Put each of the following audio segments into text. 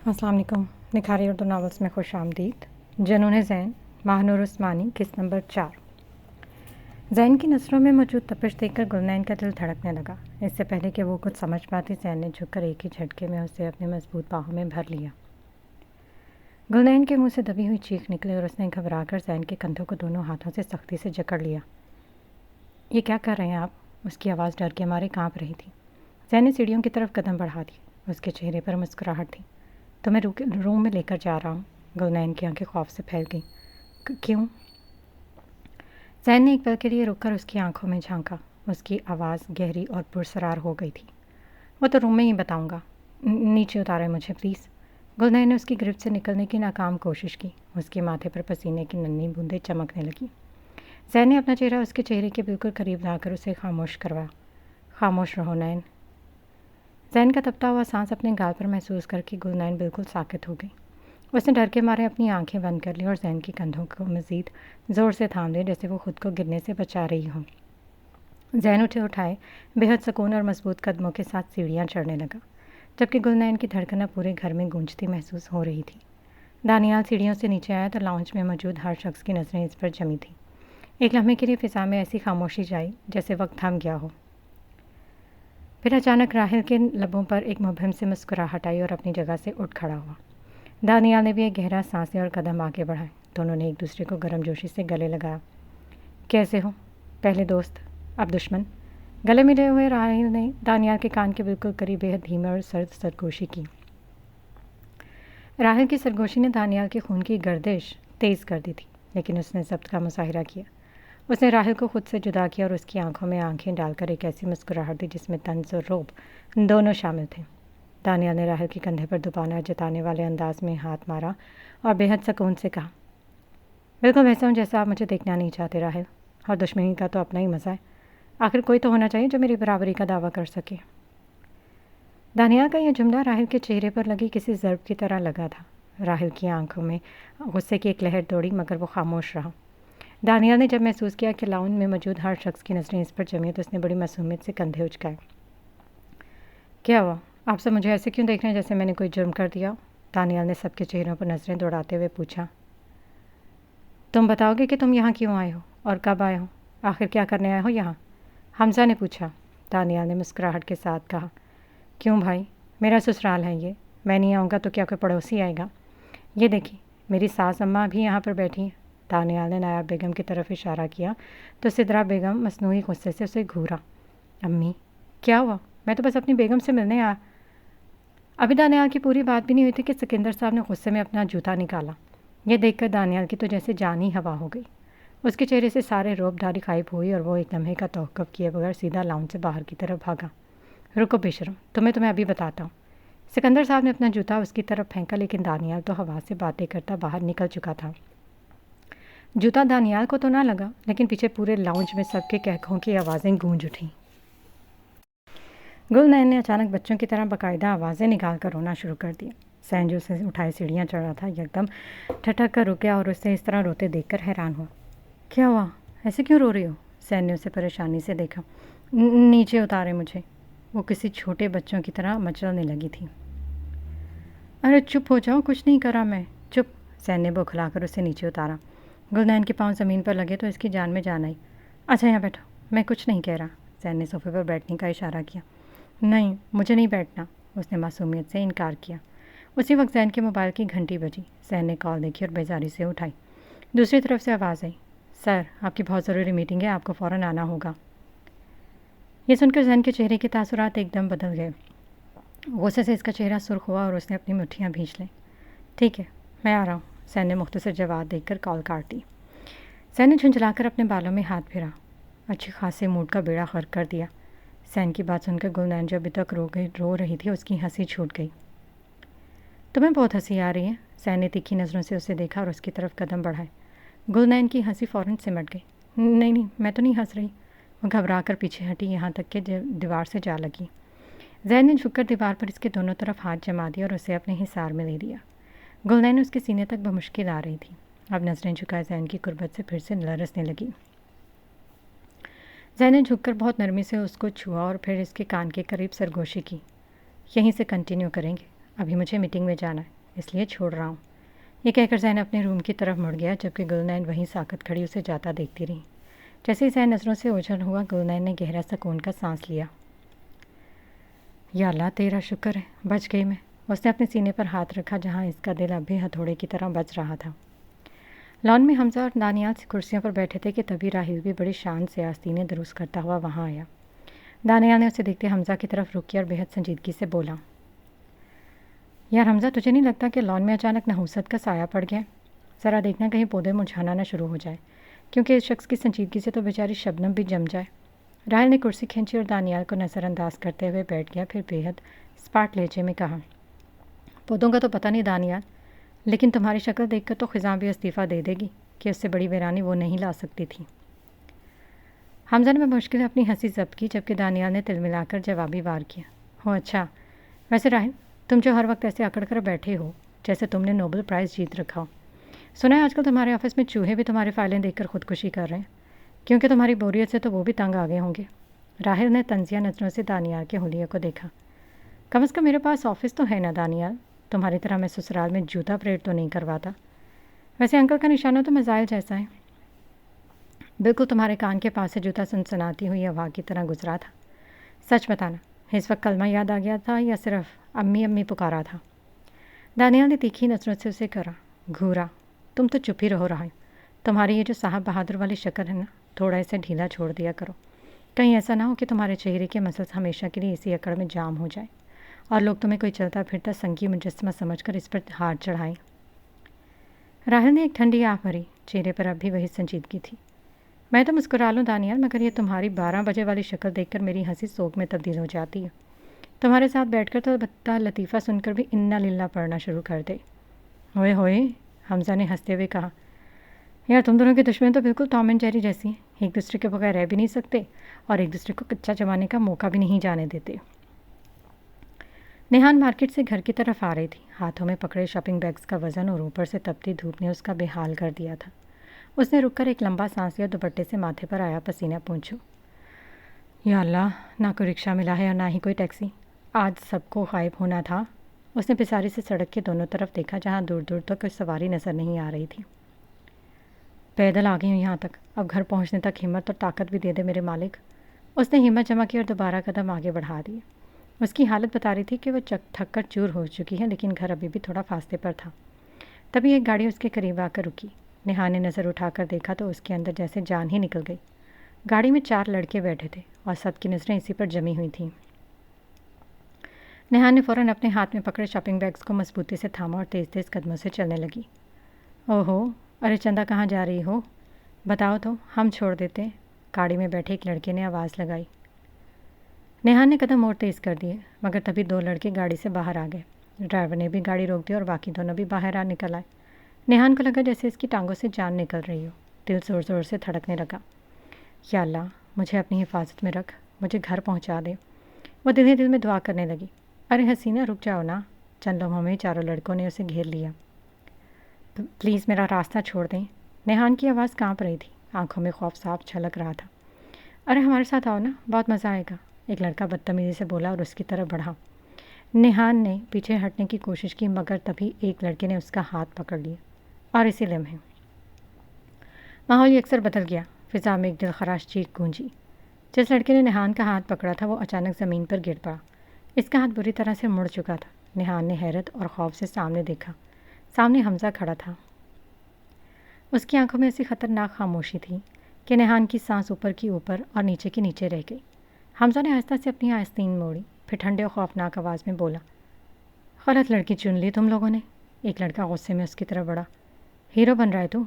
अस्सलाम वालेकुम। निखारी उर्दू नावल्स में खुश आमदीद। जुनून ज़ैन, महानूर उस्मानी, किस्त नंबर 4। ज़ैन की नज़रों में मौजूद तपिश देखकर गुलनैन का दिल धड़कने लगा। इससे पहले कि वो कुछ समझ पाती, ज़ैन ने झुककर एक ही झटके में उसे अपनी मजबूत बाहों में भर लिया। गुलनैन के मुंह से दबी हुई चीख निकली और उसने घबराकर ज़ैन के कंधों को दोनों हाथों से सख्ती से जकड़ लिया। ये क्या कर रहे हैं आप? उसकी आवाज़ डर के मारे काँप रही थी। ज़ैन ने सीढ़ियों की तरफ कदम बढ़ा दिए। उसके चेहरे पर मुस्कुराहट थी। तो मैं रूम में लेकर जा रहा हूँ। गुलनैन की आंखें खौफ से फैल गईं। क्यों? ज़ैन ने एक पल के लिए रुककर उसकी आंखों में झांका। उसकी आवाज़ गहरी और पुरसरार हो गई थी। वो तो रूम में ही बताऊँगा। नीचे उतारें मुझे प्लीज़। गुलनैन ने उसकी गिरफ्त से निकलने की नाकाम कोशिश की। उसके माथे पर पसीने की नन्ही बूंदें चमकने लगी। ज़ैन ने अपना चेहरा उसके चेहरे के बिल्कुल करीब लाकर उसे खामोश करवाया। खामोश रहो नैन। ज़ैन का तपता हुआ सांस अपने गाल पर महसूस करके गुलनैन बिल्कुल साकित हो गई। उसने डर के मारे अपनी आंखें बंद कर ली और ज़ैन की कंधों को मज़ीद ज़ोर से थाम लिया, जैसे वो खुद को गिरने से बचा रही हो। ज़ैन उठाए बेहद सुकून और मजबूत कदमों के साथ सीढ़ियाँ चढ़ने लगा, जबकि गुलनैन की धड़कन पूरे घर में गूंजती महसूस हो रही थी। दानियाल सीढ़ियों से नीचे आया तो लाउंज में मौजूद हर शख्स की नज़रें इस पर जमी थी। एक लम्हे के लिए फ़िज़ा में ऐसी खामोशी छाई जैसे वक्त थम गया हो। फिर अचानक राहिल के लबों पर एक मुबहम से मुस्कुराहट आई और अपनी जगह से उठ खड़ा हुआ। दानियाल ने भी एक गहरा सांस लिया और कदम आगे बढ़ाए। दोनों ने एक दूसरे को गर्मजोशी से गले लगाया। कैसे हो? पहले दोस्त, अब दुश्मन। गले मिले हुए राहिल ने दानियाल के कान के बिल्कुल करीब बेहद धीमे और सर्द सरगोशी की। राहिल की सरगोशी ने दानियाल के खून की गर्दिश तेज़ कर दी थी, लेकिन उसने ज़ब्त का मुजाहिरा किया। उसने राहिल को खुद से जुदा किया और उसकी आंखों में आंखें डालकर एक ऐसी मुस्कुराहट दी जिसमें तंज और रौब दोनों शामिल थे। दानियाल ने राहिल के कंधे पर दुपाना जताने वाले अंदाज में हाथ मारा और बेहद सुकून से कहा, बिल्कुल वैसा हूँ जैसा आप मुझे देखना नहीं चाहते राहिल, और दुश्मनी का तो अपना ही मज़ा है। आखिर कोई तो होना चाहिए जो मेरी बराबरी का दावा कर सके। दानियाल का यह जुमला राहिल के चेहरे पर लगी किसी ज़र्ब की तरह लगा था। राहिल की आंखों में गुस्से की एक लहर दौड़ी, मगर वो खामोश रहा। दानियाल ने जब महसूस किया कि लाउंज में मौजूद हर शख्स की नज़रें इस पर जमी तो उसने बड़ी मासूमियत से कंधे उचकाए। क्या हुआ? आप सब मुझे ऐसे क्यों देख रहे हैं जैसे मैंने कोई जुर्म कर दिया? दानियाल ने सबके चेहरों पर नज़रें दौड़ाते हुए पूछा। तुम बताओगे कि तुम यहाँ क्यों आए हो और कब आए हो? आखिर क्या करने आए हो यहाँ? हमज़ा ने पूछा। दानियाल ने मुस्कुराहट के साथ कहा, क्यों भाई, मेरा ससुराल है ये। मैं नहीं आऊँगा तो क्या कोई पड़ोसी आएगा? ये देखिए, मेरी सास अम्मा भी यहाँ पर बैठी हैं। दानियाल ने नायाब बेगम की तरफ इशारा किया तो सिद्रा बेगम मसनूई गुस्से से उसे घूरा। अम्मी, क्या हुआ? मैं तो बस अपनी बेगम से मिलने आया। अभी दानियाल की पूरी बात भी नहीं हुई थी कि सिकंदर साहब ने गुस्से में अपना जूता निकाला। यह देखकर दानियाल की तो जैसे जान ही हवा हो गई। उसके चेहरे से सारे रौबदारी गायब हुई और वो एक लम्हे का तवक्कुफ किए बगैर सीधा लाउंज से बाहर की तरफ भागा। रुको बेशरम, तुम्हें अभी बताता हूँ। सिकंदर साहब ने अपना जूता उसकी तरफ फेंका, लेकिन दानियाल तो हवा से बातें करता बाहर निकल चुका था। जूता दानियाल को तो ना लगा, लेकिन पीछे पूरे लाउंज में सबके कहकों की आवाज़ें गूंज उठीं। गुलनैन ने अचानक बच्चों की तरह बाकायदा आवाज़ें निकाल कर रोना शुरू कर दिया। सैन जो उसे उठाए सीढ़ियाँ चढ़ रहा था एकदम ठठक कर रुक गया और उसे इस तरह रोते देखकर हैरान हुआ। क्या हुआ? ऐसे क्यों रो रही हो? सैन ने उसे परेशानी से देखा। नीचे उतारे मुझे। वो किसी छोटे बच्चों की तरह मचलने लगी थी। अरे चुप हो जाओ, कुछ नहीं करा मैं। चुप। सैन ने बौखलाकर उसे नीचे उतारा। गुलनैन के पाँव ज़मीन पर लगे तो इसकी जान में जान आई। अच्छा यहाँ बैठो, मैं कुछ नहीं कह रहा। सैन ने सोफे पर बैठने का इशारा किया। नहीं, मुझे नहीं बैठना। उसने मासूमियत से इनकार किया। उसी वक्त सैन के मोबाइल की घंटी बजी। सैन ने कॉल देखी और बेजारी से उठाई। दूसरी तरफ से आवाज़ आई, सर आपकी बहुत ज़रूरी मीटिंग है, आपको फ़ौरन आना होगा। ये सुनकर सैन के चेहरे के तासुरात एकदम बदल गए। गुस्से से इसका चेहरा सुर्ख हुआ और उसने अपनी मुट्ठियाँ भींच लीं। ठीक है, मैं आ रहा हूँ। सैन ने मुख्तसर जवाब देकर कॉल काट दी। सैन ने झुंझलाकर अपने बालों में हाथ फेरा। अच्छी खासे मूड का बेड़ा गर्क कर दिया। सैन की बात सुनकर गुलनैन जो अभी तक रो रही थी, उसकी हंसी छूट गई। तुम्हें बहुत हंसी आ रही है। सैन ने तीखी नज़रों से उसे देखा और उसकी तरफ कदम बढ़ाए। गुलनैन की हंसी फ़ौरन सिमट गई। नहीं, मैं तो नहीं हंस रही। वो घबरा कर पीछे हटी, यहाँ तक कि दीवार से जा लगी। ज़ैन ने झुककर दीवार पर इसके दोनों तरफ हाथ जमा दिया और उसे अपने हिसार में ले लिया। गुलनैन उसके सीने तक बमुश्किल आ रही थी। अब नज़रें झुकाए ज़ैन की कुर्बत से फिर से लरसने लगी। ज़ैन ने झुककर बहुत नरमी से उसको छुआ और फिर इसके कान के करीब सरगोशी की। यहीं से कंटिन्यू करेंगे, अभी मुझे मीटिंग में जाना है, इसलिए छोड़ रहा हूँ। ये कहकर ज़ैन अपने रूम की तरफ मुड़ गया, जबकि गुलनैन वहीं साकत खड़ी उसे जाता देखती रही। जैसे ही ज़ैन नज़रों से ओझल हुआ, गुलनैन ने गहरा सुकून का सांस लिया। या अल्लाह, तेरा शुक्र है, बच गई मैं। उसने अपने सीने पर हाथ रखा, जहाँ इसका दिल अब भी हथौड़े की तरह बज रहा था। लॉन में हमजा और दानियाल कुर्सियों पर बैठे थे कि तभी राहिल भी बड़ी शान से आस्तीनें दुरुस्त करता हुआ वहाँ आया। दानियाल ने उसे देखते हमजा की तरफ रुक किया और बेहद संजीदगी से बोला, यार हमजा, तुझे नहीं लगता कि लॉन में अचानक नहुसत का साया पड़ गया? ज़रा देखना कहीं पौधे मुरझाना ना शुरू हो जाए, क्योंकि इस शख्स की संजीदगी से तो बेचारी शबनम भी जम जाए। राहिल ने कुर्सी खींची और दानियाल को नज़रअंदाज करते हुए बैठ गया। फिर बेहद स्पार्ट लहजे में कहा, पौधों का तो पता नहीं दानियाल, लेकिन तुम्हारी शक्ल देखकर तो ख़िज़ां भी इस्तीफ़ा दे देगी कि उससे बड़ी वीरानी वो नहीं ला सकती थी। हमजा ने मुश्किल अपनी हंसी जब्त की, जबकि दानियाल ने तिल मिलाकर जवाबी वार किया, हो अच्छा, वैसे राहिल, तुम जो हर वक्त ऐसे अकड़ कर बैठे हो जैसे तुमने नोबेल प्राइज़ जीत रखा हो। सुना है आजकल तुम्हारे ऑफिस में चूहे भी तुम्हारी फाइलें देखकर खुदकुशी कर रहे हैं, क्योंकि तुम्हारी बोरियत से तो वो भी तंग आ गए होंगे। राहिल ने तंजिया नज़रों से दानियाल के हुलिये को देखा। कम से कम मेरे पास ऑफिस तो है ना दानियाल, तुम्हारी तरह मैं ससुराल में जूता परेड तो नहीं करवाता। वैसे अंकल का निशाना तो मिसाइल जैसा है, बिल्कुल तुम्हारे कान के पास से जूता सनसनाती हुई हवा की तरह गुजरा था। सच बताना, इस वक्त कलमा याद आ गया था या सिर्फ अम्मी अम्मी पुकारा था? दानियाल ने तीखी नज़रों से उसे करा, घूरा, तुम तो चुप ही रहो रहा है। तुम्हारी ये जो साहब बहादुर वाली शक्ल है ना, थोड़ा इसे ढीला छोड़ दिया करो। कहीं ऐसा ना हो कि तुम्हारे चेहरे के मसल्स हमेशा के लिए इसी अकड़ में जाम हो जाए और लोग तुम्हें कोई चलता फिरता संगी मुजस्समा समझकर इस पर हाथ चढ़ाएं। राहिल ने एक ठंडी आह भरी, चेहरे पर अब भी वही संजीदगी थी। मैं तो मुस्कुरा लूँ दानियाल, मगर ये तुम्हारी 12 बजे वाली शक्ल देखकर मेरी हंसी सोग में तब्दील हो जाती है। तुम्हारे साथ बैठकर तो बत्ता लतीफ़ा सुनकर भी इन्ना लिल्ला पढ़ना शुरू कर दे। होए होए, हमजा ने हंसते हुए कहा, यार तुम दोनों की दुश्मनी तो बिल्कुल टॉम एंड जेरी जैसी है, एक दूसरे के बगैर रह भी नहीं सकते और एक दूसरे को कच्चा जमाने का मौका भी नहीं जाने देते। नेहान मार्केट से घर की तरफ आ रही थी, हाथों में पकड़े शॉपिंग बैग्स का वज़न और ऊपर से तपती धूप ने उसका बेहाल कर दिया था। उसने रुककर एक लंबा सांस लिया, दुपट्टे से माथे पर आया पसीना पोंछो। या अल्लाह, ना कोई रिक्शा मिला है और ना ही कोई टैक्सी, आज सबको गायब होना था। उसने पिसारी से सड़क के दोनों तरफ देखा, जहाँ दूर दूर तक कोई सवारी नज़र नहीं आ रही थी। पैदल आ गई हूँ यहाँ तक, अब घर पहुँचने तक हिम्मत और ताकत भी दे दे मेरे मालिक। उसने हिम्मत जमा की और दोबारा कदम आगे बढ़ा दिए। उसकी हालत बता रही थी कि वह थक कर चूर हो चुकी है, लेकिन घर अभी भी थोड़ा फासले पर था। तभी एक गाड़ी उसके करीब आकर रुकी। नेहा ने नज़र उठाकर देखा तो उसके अंदर जैसे जान ही निकल गई। गाड़ी में 4 लड़के बैठे थे और सबकी नज़रें इसी पर जमी हुई थीं। नेहा ने फ़ौरन अपने हाथ में पकड़े शॉपिंग बैग्स को मजबूती से थामा और तेज़ तेज़ कदमों से चलने लगी। ओहो, अरे चंदा, कहाँ जा रही हो? बताओ तो, हम छोड़ देते। गाड़ी में बैठे एक लड़के ने आवाज़ लगाई। नेहा ने कदम और तेज़ कर दिए, मगर तभी 2 लड़के गाड़ी से बाहर आ गए। ड्राइवर ने भी गाड़ी रोक दी और बाकी दोनों भी बाहर आ निकल आए। नेहान को लगा जैसे इसकी टांगों से जान निकल रही हो। दिल ज़ोर ज़ोर से धड़कने लगा। या अल्लाह, मुझे अपनी हिफाजत में रख, मुझे घर पहुंचा दे। वो दिल ही दिल में दुआ करने लगी। अरे हसीना, रुक जाओ ना। चंद लम्हों में 4 लड़कों ने उसे घेर लिया। प्लीज़ मेरा रास्ता छोड़ दें। नेहान की आवाज़ काँप रही थी, आंखों में खौफ साफ झलक रहा था। अरे हमारे साथ आओ ना, बहुत मज़ा आएगा, एक लड़का बदतमीज़ी से बोला और उसकी तरफ बढ़ा। नेहान ने पीछे हटने की कोशिश की, मगर तभी एक लड़के ने उसका हाथ पकड़ लिया और इसी लम्हे माहौल अक्सर बदल गया। फ़िज़ा में एक दिलखराश चीख गूंजी। जिस लड़के ने नेहान का हाथ पकड़ा था वो अचानक ज़मीन पर गिर पड़ा। इसका हाथ बुरी तरह से मुड़ चुका था। नेहान ने हैरत और खौफ से सामने देखा। सामने हमजा खड़ा था। उसकी आंखों में ऐसी खतरनाक खामोशी थी कि नेहान की सांस ऊपर की ऊपर और नीचे की नीचे रह गई। हमजा ने आहिस्ता से अपनी आस्तीन मोड़ी, फिर ठंडे और खौफनाक आवाज़ में बोला, गलत लड़की चुन ली तुम लोगों ने। एक लड़का गुस्से में उसकी तरफ बढ़ा। हीरो बन रहा है तू?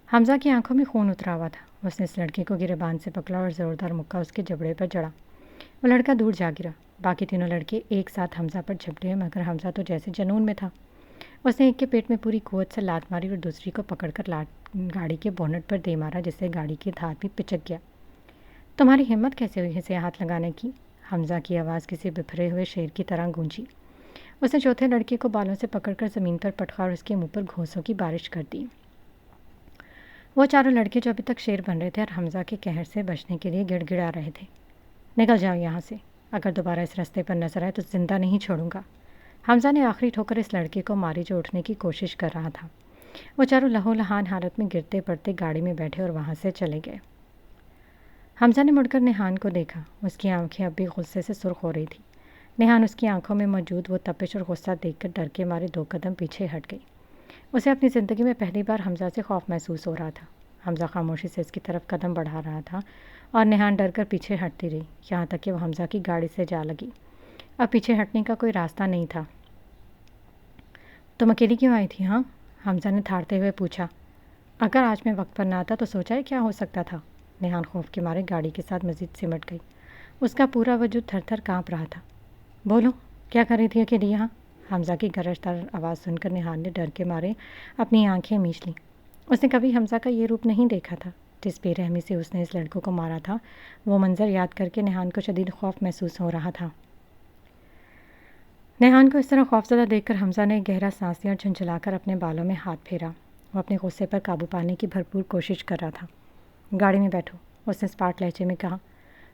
हमजा की आंखों में खून उतरा हुआ था। उसने इस लड़के को गिरेबान से पकड़ा और ज़ोरदार मुक्का उसके जबड़े पर जड़ा। वो लड़का दूर जा गिरा। बाकी तीनों लड़के एक साथ हमजा पर झपटे, मगर हमजा तो जैसे जनून में था। उसने एक के पेट में पूरी कुव्वत से लात मारी और दूसरी को पकड़कर गाड़ी के बोनट पर दे मारा, जिससे गाड़ी की धार भी पिचक गया। तुम्हारी हिम्मत कैसे हुई इसे हाथ लगाने की? हमजा की आवाज़ किसी बिफरे हुए शेर की तरह गूंजी। उसने चौथे लड़के को बालों से पकड़कर ज़मीन पर पटका और उसके मुंह पर घूंसों की बारिश कर दी। वो 4 लड़के जो अभी तक शेर बन रहे थे और हमजा के कहर से बचने के लिए गिड़गिड़ा रहे थे। निकल जाओ यहाँ से, अगर दोबारा इस रास्ते पर नजर आए तो ज़िंदा नहीं छोड़ूंगा। حمزہ نے آخری ٹھوکر اس لڑکے کو ماری جو اٹھنے کی کوشش کر رہا تھا۔ وہ چاروں لہو لہان حالت میں گرتے پڑتے گاڑی میں بیٹھے اور وہاں سے چلے گئے۔ حمزہ نے مڑ کر نیہان کو دیکھا۔ اس کی آنکھیں اب بھی غصے سے سرخ ہو رہی تھیں۔ نیہان اس کی آنکھوں میں موجود وہ تپش اور غصہ دیکھ کر ڈر کے مارے 2 قدم پیچھے ہٹ گئی۔ اسے اپنی زندگی میں پہلی بار حمزہ سے خوف محسوس ہو رہا تھا۔ حمزہ خاموشی سے اس کی طرف قدم بڑھا رہا تھا اور نیہان ڈر کر پیچھے ہٹتی رہی، یہاں تک کہ وہ حمزہ کی گاڑی سے جا لگی۔ اب پیچھے ہٹنے کا کوئی راستہ نہیں تھا۔ تم اکیلی کیوں آئی تھی؟ ہاں، حمزہ نے تھارتے ہوئے پوچھا۔ اگر آج میں وقت پر نہ آتا تو سوچا ہے کیا ہو سکتا تھا؟ نیہان خوف کے مارے گاڑی کے ساتھ مزید سمٹ گئی۔ اس کا پورا وجود تھر تھر کانپ رہا تھا۔ بولو، کیا کر رہی تھی اکیلی یہاں؟ حمزہ کی گرج دار آواز سن کر نیہان نے ڈر کے مارے اپنی آنکھیں میچ لیں۔ اس نے کبھی حمزہ کا یہ روپ نہیں دیکھا تھا۔ جس بے رحمی سے اس نے اس لڑکوں کو مارا تھا، وہ منظر یاد کر کے نیہان کو شدید خوف محسوس ہو رہا تھا۔ نیہان کو اس طرح خوفزدہ دیکھ کر حمزہ نے گہرا سانس لیا اور جھنجھلا کر اپنے بالوں میں ہاتھ پھیرا۔ وہ اپنے غصے پر قابو پانے کی بھرپور کوشش کر رہا تھا۔ گاڑی میں بیٹھو، اس نے اسپاٹ لہجے میں کہا۔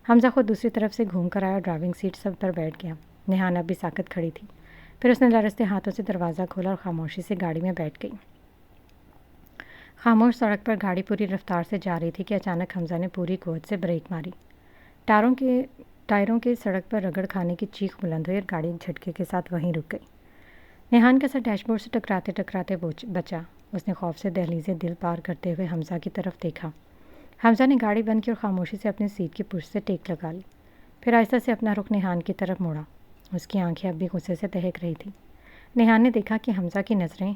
حمزہ خود دوسری طرف سے گھوم کر آیا اور ڈرائیونگ سیٹ سب پر بیٹھ گیا۔ نیہان اب بھی ساکت کھڑی تھی۔ پھر اس نے لرزتے ہاتھوں سے دروازہ کھولا اور خاموشی سے گاڑی میں بیٹھ گئی۔ خاموش سڑک پر گاڑی پوری رفتار سے جا رہی تھی کہ اچانک حمزہ نے پوری قوت سے بریک ماری۔ ٹائروں کے سڑک پر رگڑ کھانے کی چیخ بلند ہوئی اور گاڑی ایک جھٹکے کے ساتھ وہیں رک گئی۔ نیہان کا سر ڈیش بورڈ سے ٹکراتے ٹکراتے بچا۔ اس نے خوف سے دہلیزیں دل پار کرتے ہوئے حمزہ کی طرف دیکھا۔ حمزہ نے گاڑی بند کی اور خاموشی سے اپنی سیٹ کی پشت سے ٹیک لگا لی۔ پھر آہستہ سے اپنا رخ نیہان کی طرف موڑا۔ اس کی آنکھیں اب بھی غصے سے دہک رہی تھیں۔ نیہان نے دیکھا کہ حمزہ کی نظریں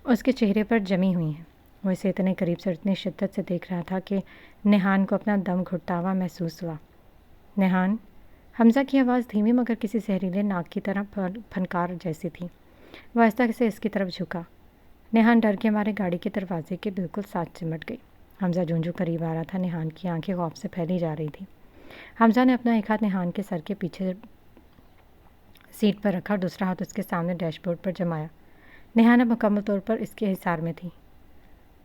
اس کے چہرے پر جمی ہوئی ہیں۔ وہ اسے اتنے قریب سے اتنی شدت سے دیکھ رہا تھا کہ نیہان کو اپنا دم گھٹتا ہوا محسوس ہوا۔ نیہان، حمزہ کی آواز دھیمی مگر کسی زہریلے ناک کی طرح پھنکار جیسی تھی۔ وہ آہستہ سے اس کی طرف جھکا۔ نیہان ڈر کے مارے گاڑی کے دروازے کے بالکل ساتھ چمٹ گئی۔ حمزہ جوں قریب آ رہا تھا، نیہان کی آنکھیں خوف سے پھیلی جا رہی تھیں۔ حمزہ نے اپنا ایک ہاتھ نیہان کے سر کے پیچھے سیٹ پر رکھا اور دوسرا ہاتھ اس کے سامنے ڈیش بورڈ پر جمایا۔ نیہان اب مکمل طور پر اس کے حصار میں تھی۔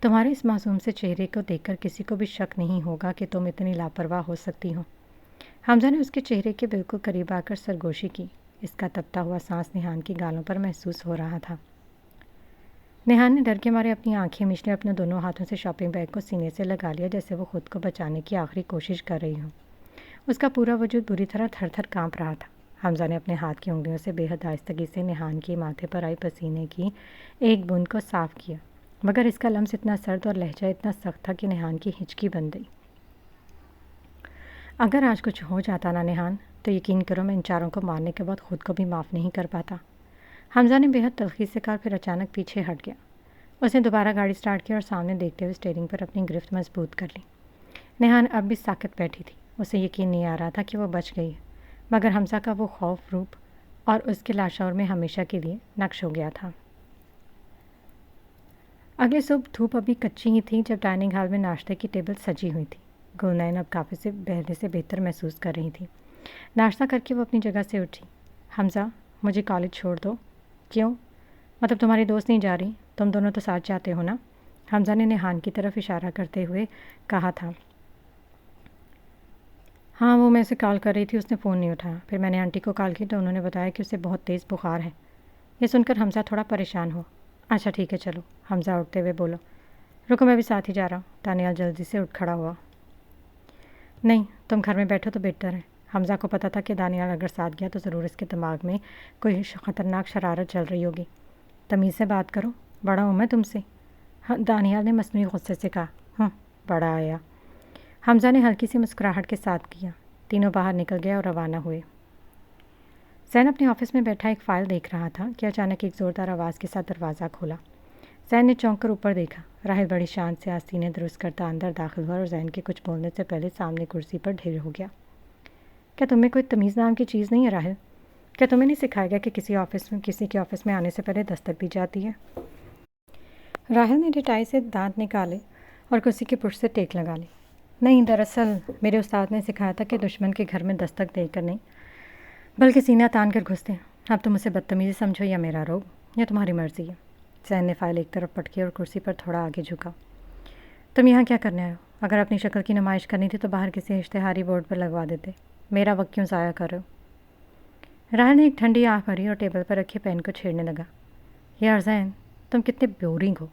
تمہارے اس معصوم سے چہرے کو دیکھ کر کسی کو بھی شک نہیں ہوگا کہ تم اتنی لاپرواہ ہو سکتی ہو۔ حمزہ نے اس کے چہرے کے بالکل قریب آ کر سرگوشی کی۔ اس کا تپتا ہوا سانس نیہان کی گالوں پر محسوس ہو رہا تھا۔ نیہان نے ڈر کے مارے اپنی آنکھیں مچ لی، اپنے دونوں ہاتھوں سے شاپنگ بیگ کو سینے سے لگا لیا جیسے وہ خود کو بچانے کی آخری کوشش کر رہی ہو۔ اس کا پورا وجود بری طرح تھر تھر کانپ رہا تھا۔ حمزہ نے اپنے ہاتھ کی انگلیوں سے بے حد آہستگی سے نیہان کے ماتھے پر آئی پسینے کی ایک بوند کو صاف کیا، مگر اس کا لمس اتنا سرد اور لہجہ اتنا سخت تھا کہ نیہان کی ہچکی بن گئی۔ اگر آج کچھ ہو جاتا نا نیہان، تو یقین کرو میں ان چاروں کو مارنے کے بعد خود کو بھی معاف نہیں کر پاتا۔ حمزہ نے بے حد تلخی سے کہا، پھر اچانک پیچھے ہٹ گیا۔ اس نے دوبارہ گاڑی سٹارٹ کی اور سامنے دیکھتے ہوئے اسٹیئرنگ پر اپنی گرفت مضبوط کر لی۔ نیہان اب بھی ساکت بیٹھی تھی۔ اسے یقین نہیں آ رہا تھا کہ وہ بچ گئی ہے، مگر حمزہ کا وہ خوف روپ اور اس کے لاشعور میں ہمیشہ کے لیے نقش ہو گیا تھا۔ اگلے صبح دھوپ ابھی کچی ہی تھی جب ڈائننگ ہال میں ناشتے کی ٹیبل سجی ہوئی تھی۔ گلنین اب کافی سے پہلے سے بہتر محسوس کر رہی تھی۔ ناشتہ کر کے وہ اپنی جگہ سے اٹھی۔ حمزہ، مجھے کالج چھوڑ دو۔ کیوں؟ مطلب تمہاری دوست نہیں جا رہی؟ تم دونوں تو ساتھ جاتے ہو نا؟ حمزہ نے نیہان کی طرف اشارہ کرتے ہوئے کہا تھا۔ ہاں، وہ میں اسے کال کر رہی تھی، اس نے فون نہیں اٹھایا۔ پھر میں نے آنٹی کو کال کی تو انہوں نے بتایا کہ اسے بہت تیز بخار ہے۔ یہ سن کر حمزہ تھوڑا پریشان ہو۔ اچھا ٹھیک ہے، چلو، حمزہ اٹھتے ہوئے بولو۔ رکو، میں بھی ساتھ ہی جا رہا ہوں۔ دانیال جلدی سے اٹھ کھڑا ہوا۔ نہیں، تم گھر میں بیٹھو تو بہتر ہے۔ حمزہ کو پتہ تھا کہ دانیال اگر ساتھ گیا تو ضرور اس کے دماغ میں کوئی خطرناک شرارت چل رہی ہوگی۔ تمیز سے بات کرو، بڑا ہوں میں تم سے، دانیال نے مصنوعی غصے سے کہا۔ بڑا آیا، حمزہ نے ہلکی سی مسکراہٹ کے ساتھ کیا۔ تینوں باہر نکل گئے اور روانہ ہوئے۔ زین اپنے آفس میں بیٹھا ایک فائل دیکھ رہا تھا کہ اچانک ایک زوردار آواز کے ساتھ دروازہ کھولا۔ زین نے چونک کر اوپر دیکھا۔ راہل بڑی شان سے آستینیں درست کرتا اندر داخل ہوا اور زین کے کچھ بولنے سے پہلے سامنے کرسی پر ڈھیر ہو گیا۔ کیا تم میں کوئی تمیز نام کی چیز نہیں ہے راہل؟ کیا تمہیں نہیں سکھایا گیا کہ کسی کے آفس میں آنے سے پہلے دستک دی جاتی ہے؟ راہل نے ڈٹائی سے دانت نکالے اور کرسی کی پشت سے ٹیک لگا لی۔ نہیں، دراصل میرے استاد نے سکھایا تھا کہ دشمن کے گھر میں دستک دے کر نہیں بلکہ سینہ تان کر گھستے ہیں۔ اب تم اسے بدتمیزی سمجھو یا میرا روب، یا تمہاری مرضی ہے۔ زین نے فائل ایک طرف پٹکی اور کرسی پر تھوڑا آگے جھکا۔ تم یہاں کیا کرنے آئے ہو؟ اگر اپنی شکل کی نمائش کرنی تھی تو باہر کسی اشتہاری بورڈ پر لگوا دیتے۔ میرا وقت کیوں ضائع کر رہے ہو؟ राहल ने एक ठंडी आँख भरी और टेबल पर रखे पेन को छेड़ने लगा। यार जैन, तुम कितने बोरिंग हो,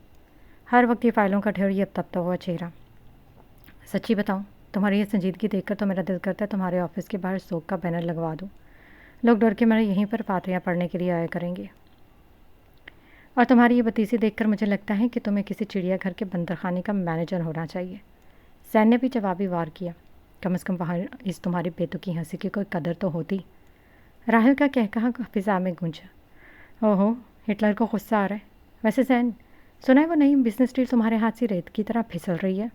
हर वक्त ये फाइलों का ढेर, ये तपता हुआ चेहरा। सच्ची बताऊँ, तुम्हारी ये संजीदगी देखकर तो मेरा दिल करता है तुम्हारे ऑफिस के बाहर शोक का बैनर लगवा दूँ। लोग डर के मारे यहीं पर पात्रियाँ पढ़ने के लिए आया करेंगे। और तुम्हारी ये बतीसी देखकर मुझे लगता है कि तुम्हें किसी चिड़ियाघर के बंदरखाने का मैनेजर होना चाहिए। सैन ने भी जवाबी वार किया। कम से कम वहाँ इस तुम्हारी बेतुकी हंसी की कोई कदर तो होती। राहिल का कहकहा फिजा में गूंजा। ओहो, हिटलर को गुस्सा आ रहा है। वैसे सैन, सुना है वो नई बिजनेस डील तुम्हारे हाथ से रेत की तरह फिसल रही है।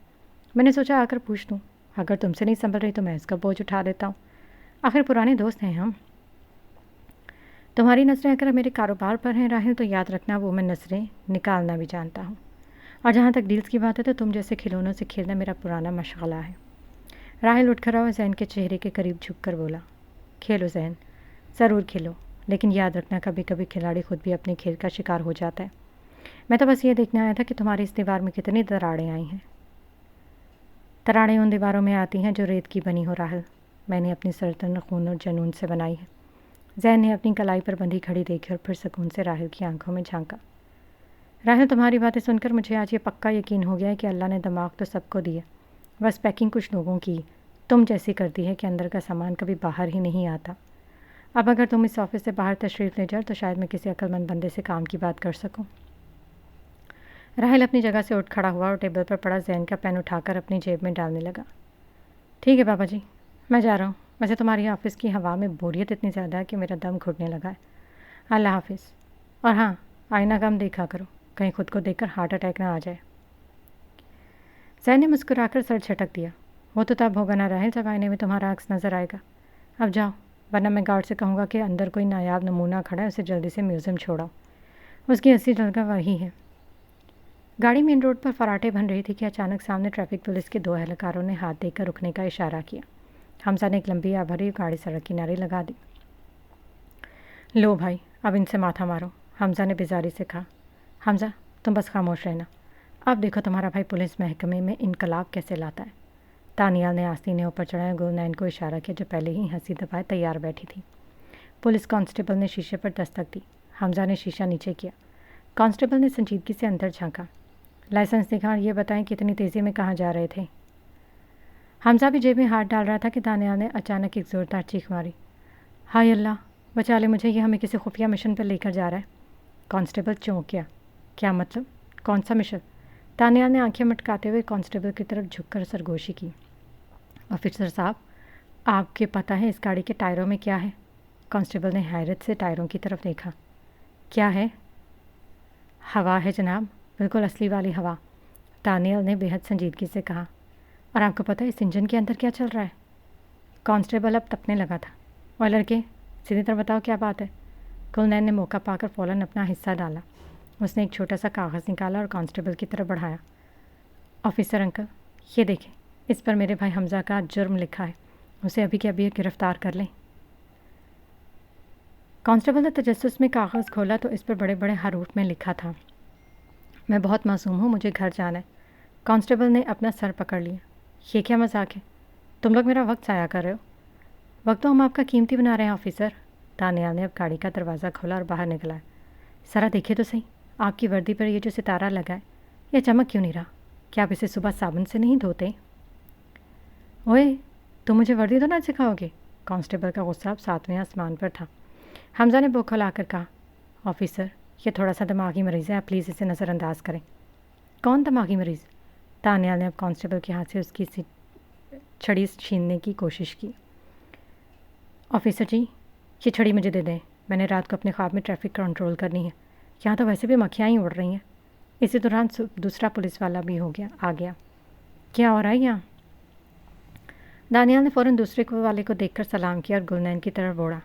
मैंने सोचा आकर पूछ लूँ, अगर तुमसे नहीं संभल रही तो मैं इसका बोझ उठा देता हूँ। आखिर पुराने दोस्त हैं हम। तुम्हारी नज़रें अगर मेरे कारोबार पर हैं राहिल, तो याद रखना वो मैं नज़रें निकालना भी जानता हूँ। और जहाँ तक डील्स की बात है तो तुम जैसे खिलौनों से खेलना मेरा पुराना मशगला है। राहिल उठ खड़ा और जैन के चेहरे के करीब झुककर बोला, खेलो जैन, ज़रूर खेलो, लेकिन याद रखना कभी कभी खिलाड़ी खुद भी अपने खेल का शिकार हो जाता है। मैं तो बस ये देखने आया था कि तुम्हारी इस दीवार में कितनी दरारें आई हैं। दरारें उन दीवारों में आती हैं जो रेत की बनी हो राहिल। मैंने अपनी सरतन खून और जुनून से बनाई है। जैन ने अपनी कलाई पर बंधी घड़ी देखी और फिर सुकून से राहिल की आंखों में झांका। राहिल, तुम्हारी बातें सुनकर मुझे आज ये पक्का यकीन हो गया है कि अल्लाह ने दिमाग तो सबको दिया, बस पैकिंग कुछ लोगों की तुम जैसी करती है कि अंदर का सामान कभी बाहर ही नहीं आता। अब अगर तुम इस ऑफिस से बाहर तशरीफ़ ले जाओ तो शायद मैं किसी अक्लमंद बंदे से काम की बात कर सकूं। राहिल अपनी जगह से उठ खड़ा हुआ और टेबल पर पड़ा जैन का पेन उठाकर अपनी जेब में डालने लगा। ठीक है बाबा जी, मैं जा रहा हूँ। वैसे तुम्हारी ऑफिस की हवा में बोरियत इतनी ज़्यादा है कि मेरा दम घुटने लगा है। अल्लाह हाफिज़। और हाँ, आईना कम देखा करो, कहीं खुद को देखकर हार्ट अटैक ना आ जाए। जैन ने मुस्कुराकर सर झटक दिया। वो तो तब होगा ना राहिल जब आईने में तुम्हारा अक्स नज़र आएगा। अब जाओ, वरना मैं गार्ड से कहूँगा कि अंदर कोई नायाब नमूना खड़ा है, उसे जल्दी से म्यूज़ियम छोड़ाओ। उसकी असली जगह वही है। गाड़ी मेन रोड पर फराटे बन रही थी कि अचानक सामने ट्रैफिक पुलिस के 2 एहलकारों ने हाथ देकर रुकने का इशारा किया। हमजा ने एक लंबी आभरी गाड़ी सड़क किनारे लगा दी। लो भाई, अब इनसे माथा मारो, हमजा ने बेजारी से कहा। हमजा, तुम बस खामोश रहना। अब देखो तुम्हारा भाई पुलिस महकमे में इनकलाब कैसे लाता है। तानियाल ने आस्तीन ने ऊपर चढ़ाया गुलनैन को इशारा किया जो पहले ही हंसी दबाए तैयार बैठी थी। पुलिस कांस्टेबल ने शीशे पर दस्तक दी। हमजा ने शीशा नीचे किया। कांस्टेबल ने संजीदगी से अंदर झांका। लाइसेंस दिखा, ये बताएं कितनी तेज़ी में कहाँ जा रहे थे। हमजा भी जेब में हाथ डाल रहा था कि तानियाल ने अचानक एक ज़ोरदार चीख मारी। हाय अल्लाह, बचा ले मुझे, ये हमें किसी खुफिया मिशन पर लेकर जा रहा है। कांस्टेबल चौंक गया। क्या मतलब, कौन सा मिशन? तानियाल ने आंखें मटकाते हुए कांस्टेबल की तरफ झुककर सरगोशी की। ऑफिसर साहब, आपके पता है इस गाड़ी के टायरों में क्या है? कांस्टेबल ने हैरत से टायरों की तरफ देखा। क्या है? हवा है जनाब, बिल्कुल असली वाली हवा, तानियाल ने बेहद संजीदगी से कहा। और आपको पता है इस इंजन के अंदर क्या चल रहा है? कांस्टेबल अब तपने लगा था। और लड़के, सीधी तरह बताओ क्या बात है। गुलनैन ने मौका पाकर फ़ौरन अपना हिस्सा डाला। उसने एक छोटा सा कागज़ निकाला और कांस्टेबल की तरफ बढ़ाया। ऑफिसर अंकल, ये देखें, इस पर मेरे भाई हमजा का जुर्म लिखा है, उसे अभी के अभी गिरफ्तार कर लें। कांस्टेबल ने तजस्सुस में कागज़ खोला तो इस पर बड़े बड़े हरूफ में लिखा था, मैं बहुत मासूम हूँ, मुझे घर जाना है। कांस्टेबल ने अपना सर पकड़ लिया। ये क्या मजाक है, तुम लोग मेरा वक्त ज़ाया कर रहे हो। वक्त तो हम आपका कीमती बना रहे हैं ऑफिसर। तानियाल ने अब गाड़ी का दरवाज़ा खोला और बाहर निकला। सरा देखिए तो सही, आपकी वर्दी पर ये जो सितारा लगा है, यह चमक क्यों नहीं रहा? क्या आप इसे सुबह साबुन से नहीं धोते? ओए, तुम मुझे वर्दी धोना सिखाओगे? कांस्टेबल का गुस्सा अब 7वें आसमान पर था। हमजा ने बौखल आकर कहा, ऑफिसर, ये थोड़ा सा दिमागी मरीज़ है, आप प्लीज़ इसे नज़रअंदाज करें। कौन दिमागी मरीज़? तानियाल ने अब कांस्टेबल के हाथ से उसकी छड़ी छीनने की कोशिश की। ऑफिसर जी, ये छड़ी मुझे दे दें, मैंने रात को अपने ख्वाब में ट्रैफिक कंट्रोल करनी है। यहाँ तो वैसे भी मक्खियाँ ही उड़ रही हैं। इसी दौरान दूसरा पुलिस वाला भी आ गया। क्या हो रहा है यहाँ? दानियाल ने फ़ौरन दूसरे वाले को देखकर सलाम किया और गुलनैन की तरफ बोड़ा।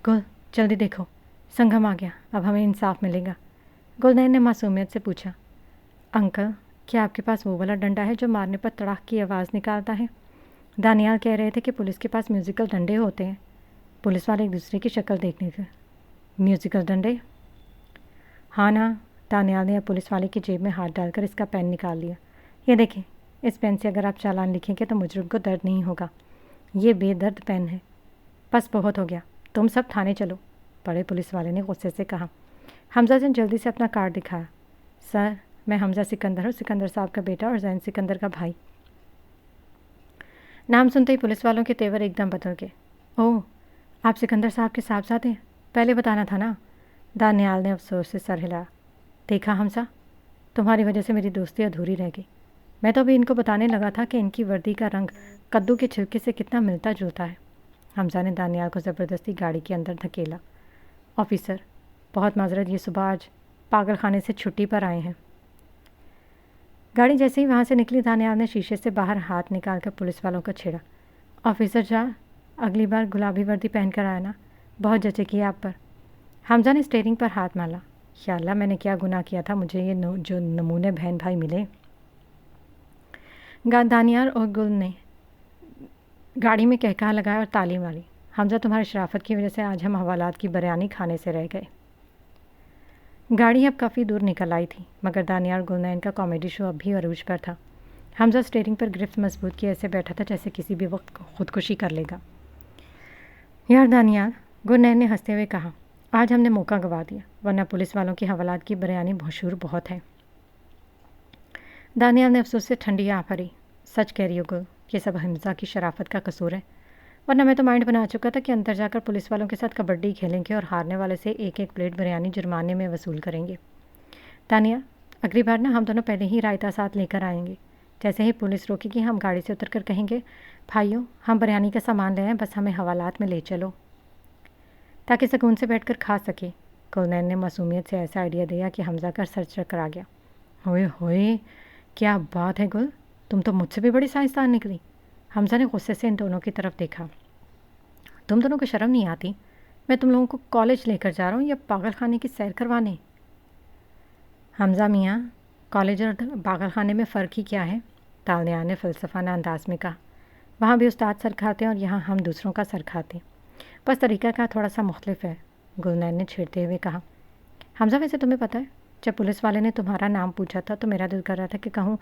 गुल, जल्दी देखो, संगम आ गया, अब हमें इंसाफ मिलेगा। गुलनैन ने मासूमियत से पूछा। अंकल, क्या आपके पास वो वाला डंडा है जो मारने पर तड़ाक की आवाज़ निकालता है? दानियाल कह रहे थे कि पुलिस के पास म्यूज़िकल डंडे होते हैं। पुलिस वाले एक दूसरे की शक्ल देखने थे। म्यूज़िकल डंडे? हाँ ना। दानियाल ने पुलिस वाले की जेब में हाथ डालकर इसका पेन निकाल लिया। ये देखें, इस पेन से अगर आप चालान लिखेंगे तो मुजरिम को दर्द नहीं होगा। ये बेदर्द पेन है। बस बहुत हो गया, تم سب تھانے چلو، بڑے پولیس والے نے غصے سے کہا۔ حمزہ نے جلدی سے اپنا کارڈ دکھایا۔ سر، میں حمزہ سکندر ہوں، سکندر صاحب کا بیٹا اور زین سکندر کا بھائی۔ نام سنتے ہی پولیس والوں کے تیور ایک دم بدل گئے۔ اوہ، آپ سکندر صاحب کے صاحبزادے ہیں، پہلے بتانا تھا نا۔ دانیال نے افسوس سے سر ہلایا۔ دیکھا حمزہ، تمہاری وجہ سے میری دوستی ادھوری رہ گئی۔ میں تو ابھی ان کو بتانے لگا تھا کہ ان کی وردی کا رنگ کدو کے چھلکے سے کتنا ملتا جلتا ہے۔ حمزہ نے دانیال کو زبردستی گاڑی کے اندر دھکیلا۔ آفیسر، بہت معذرت، یہ صبح آج پاگل خانے سے چھٹی پر آئے ہیں۔ گاڑی جیسے ہی وہاں سے نکلی، دانیال نے شیشے سے باہر ہاتھ نکال کر پولیس والوں کا چھیڑا۔ آفیسر جا، اگلی بار گلابی وردی پہن کر آیا نا، بہت جچے کی آپ پر۔ حمزہ نے اسٹیئرنگ پر ہاتھ مالا۔ یا اللہ، میں نے کیا گناہ کیا تھا، مجھے یہ جو نمونے بہن بھائی ملے۔ دانیال اور گل نے گاڑی میں کہکہا لگایا اور تالی ماری۔ حمزہ، تمہاری شرافت کی وجہ سے آج ہم حوالات کی بریانی کھانے سے رہ گئے۔ گاڑی اب کافی دور نکل آئی تھی، مگر دانیال گلنین کا کامیڈی شو اب بھی عروج پر تھا۔ حمزہ اسٹیئرنگ پر گرفت مضبوط کیے ایسے بیٹھا تھا جیسے کسی بھی وقت خودکشی کر لے گا۔ یار دانیال، گلنین نے ہنستے ہوئے کہا، آج ہم نے موقع گوا دیا، ورنہ پولیس والوں کی حوالات کی بریانی مشہور بہت ہے۔ دانیال نے افسوس سے ٹھنڈی آہ بھری۔ سچ کہہ رہی ہو گل، یہ سب حمزہ کی شرافت کا قصور ہے، ورنہ میں تو مائنڈ بنا چکا تھا کہ اندر جا کر پولیس والوں کے ساتھ کبڈی کھیلیں گے اور ہارنے والے سے ایک ایک پلیٹ بریانی جرمانے میں وصول کریں گے۔ دانیال، اگلی بار نا ہم دونوں پہلے ہی رائتا ساتھ لے کر آئیں گے۔ جیسے ہی پولیس روکے گی ہم گاڑی سے اتر کر کہیں گے، بھائیوں ہم بریانی کا سامان لے آئیں، بس ہمیں حوالات میں لے چلو، تاکہ سکون سے بیٹھ کر کھا سکے۔ گلنین نے معصومیت سے ایسا آئیڈیا دیا کہ حمزہ کا سر چکرا گیا۔ ہوئے ہوئے، کیا بات ہے گل، تم تو مجھ سے بھی بڑی سائنسدان نکلی۔ حمزہ نے غصے سے ان دونوں کی طرف دیکھا۔ تم دونوں کو شرم نہیں آتی؟ میں تم لوگوں کو کالج لے کر جا رہا ہوں یا پاگل خانے کی سیر کروانے؟ حمزہ میاں، کالج اور پاگل خانے میں فرق ہی کیا ہے؟ دانیال نے فلسفانہ انداز میں کہا۔ وہاں بھی استاد سر کھاتے ہیں اور یہاں ہم دوسروں کا سر کھاتے ہیں، بس طریقہ کا تھوڑا سا مختلف ہے، گلنین نے چھیڑتے ہوئے کہا۔ حمزہ، ویسے تمہیں پتہ ہے، جب پولیس والے نے تمہارا نام پوچھا تھا تو میرا دل کر رہا تھا کہ کہوں،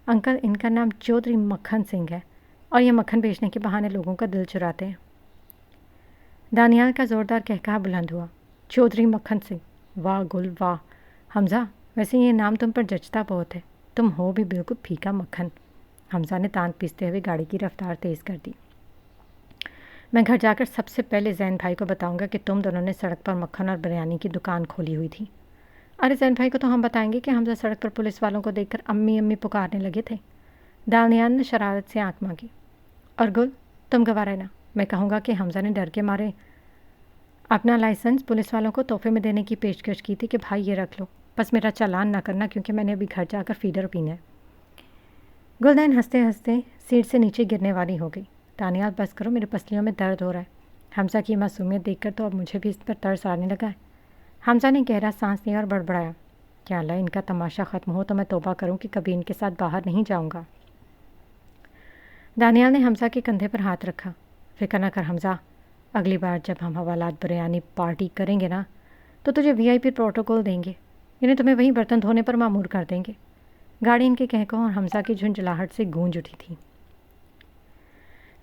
انکل ان کا نام چودھری مکھن سنگھ ہے اور یہ مکھن بیچنے کے بہانے لوگوں کا دل چراتے ہیں۔ دانیال کا زوردار کہکہا بلند ہوا۔ چودھری مکھن سنگھ، واہ گل واہ۔ حمزہ، ویسے یہ نام تم پر جچتا بہت ہے، تم ہو بھی بالکل پھیکا مکھن۔ حمزہ نے تان پیستے ہوئے گاڑی کی رفتار تیز کر دی۔ میں گھر جا کر سب سے پہلے زین بھائی کو بتاؤں گا کہ تم دونوں نے سڑک پر مکھن اور بریانی کی دکان کھولی ہوئی تھی۔ ارے زین بھائی کو تو ہم بتائیں گے کہ حمزہ سڑک پر پولیس والوں کو دیکھ کر امی امی پکارنے لگے تھے۔ دانیال نے شرارت سے آنکھ مانگی۔ اور گل، تم گواہ رہنا، میں کہوں گا کہ حمزہ نے ڈر کے مارے اپنا لائسنس پولیس والوں کو تحفے میں دینے کی پیشکش کی تھی کہ بھائی یہ رکھ لو، بس میرا چالان نہ کرنا کیونکہ میں نے ابھی گھر جا کر فیڈر پینا ہے۔ گلنین ہنستے ہنستے سیٹ سے نیچے گرنے والی ہو گئی۔ دانیال، بس کرو، میرے پسلیوں میں درد ہو رہا ہے۔ حمزہ کی معصومیت دیکھ کر تو اب مجھے بھی اس پر ترس آنے لگا ہے۔ حمزہ نے گہرا سانس لیا اور بڑبڑایا، کیا اللہ ان کا تماشا ختم ہو تو میں توبہ کروں کہ کبھی ان کے ساتھ باہر نہیں جاؤں گا۔ دانیال نے حمزہ کے کندھے پر ہاتھ رکھا۔ فکر نہ کر حمزہ، اگلی بار جب ہم حوالات بریانی پارٹی کریں گے نا تو تجھے VIP پروٹوکول دیں گے، یعنی تمہیں وہیں برتن دھونے پر مامور کر دیں گے۔ گاڑی ان کے کہکوں اور حمزہ کی جھنجھلاہٹ سے گونج اٹھی تھی۔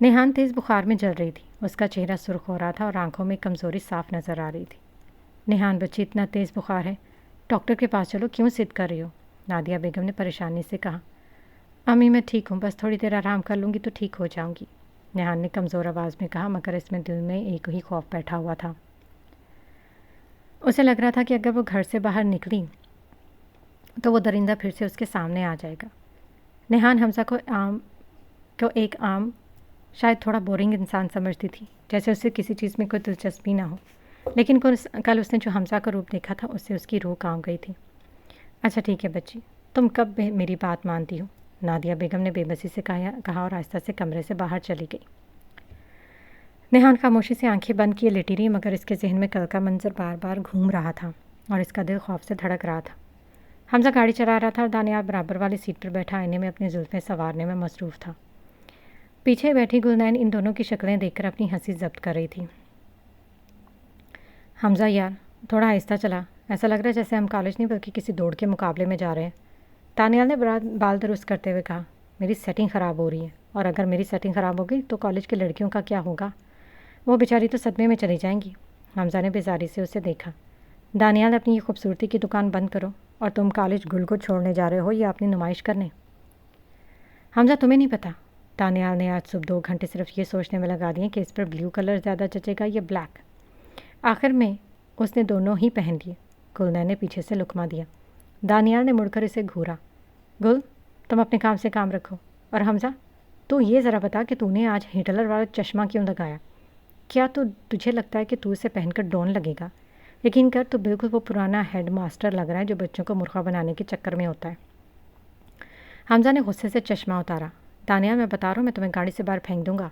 نیہان تیز بخار میں جل رہی تھی، اس کا چہرہ سرخ ہو رہا تھا اور آنکھوں میں کمزوری صاف نظر آ رہی تھی۔ نیہان بچی، اتنا تیز بخار ہے، ڈاکٹر کے پاس چلو، کیوں ضد کر رہی ہو؟ نادیہ بیگم نے پریشانی سے کہا۔ امی میں ٹھیک ہوں، بس تھوڑی دیر آرام کر لوں گی تو ٹھیک ہو جاؤں گی، نیہان نے کمزور آواز میں کہا، مگر اس میں دل میں ایک ہی خوف بیٹھا ہوا تھا۔ اسے لگ رہا تھا کہ اگر وہ گھر سے باہر نکلی تو وہ درندہ پھر سے اس کے سامنے آ جائے گا۔ نیہان حمزہ کو ایک عام، شاید تھوڑا بورنگ انسان سمجھتی تھی، جیسے اسے کسی چیز میں کوئی دلچسپی نہ ہو، لیکن کل اس نے جو حمزہ کا روپ دیکھا تھا اس سے اس کی روح کانپ گئی تھی۔ اچھا ٹھیک ہے بچی، تم کب میری بات مانتی ہو؟ نادیہ بیگم نے بے بسی سے کہا اور آہستہ سے کمرے سے باہر چلی گئی۔ نیہان خاموشی سے آنکھیں بند کیے لیٹی رہی، مگر اس کے ذہن میں کل کا منظر بار بار گھوم رہا تھا اور اس کا دل خوف سے دھڑک رہا تھا۔ حمزہ گاڑی چلا رہا تھا اور دانیال برابر والی سیٹ پر بیٹھا آئینے میں اپنی زلفیں سنوارنے میں مصروف تھا۔ پیچھے بیٹھی گلنین ان دونوں کی شکلیں دیکھ کر اپنی ہنسی ضبط کر رہی تھی۔ حمزہ یار، تھوڑا آہستہ چلا، ایسا لگ رہا ہے جیسے ہم کالج نہیں بلکہ کسی دوڑ کے مقابلے میں جا رہے ہیں۔ دانیال نے بال درست کرتے ہوئے کہا، میری سیٹنگ خراب ہو رہی ہے، اور اگر میری سیٹنگ خراب ہو گئی تو کالج کی لڑکیوں کا کیا ہوگا؟ वो बेचारी तो सदमे में चली जाएंगी। हमजा ने बेजारी से उसे देखा। दानियाल, अपनी ये खूबसूरती की दुकान बंद करो और तुम कॉलेज गुल को छोड़ने जा रहे हो या अपनी नुमाइश करने? हमजा, तुम्हें नहीं पता। दानियाल ने आज सुबह 2 घंटे सिर्फ ये सोचने में लगा दिए कि इस पर ब्लू कलर ज़्यादा जचेगा या ब्लैक। आखिर में उसने दोनों ही पहन लिए। गुलनैन ने पीछे से लुकमा दिया। दानियाल ने मुड़कर इसे घूरा। गुल, तुम अपने काम से काम रखो। और हमजा, तू ये ज़रा बता कि तूने आज हिटलर वाला चश्मा क्यों लगाया? क्या तुझे लगता है कि तू इसे पहनकर डॉन लगेगा? यकीन कर, तू बिल्कुल वो पुराना हेड मास्टर लग रहा है जो बच्चों को मूर्खा बनाने के चक्कर में होता है। हमजा ने गुस्से से चश्मा उतारा। दानियाल, मैं बता रहा हूँ, मैं तुम्हें गाड़ी से बाहर फेंक दूंगा।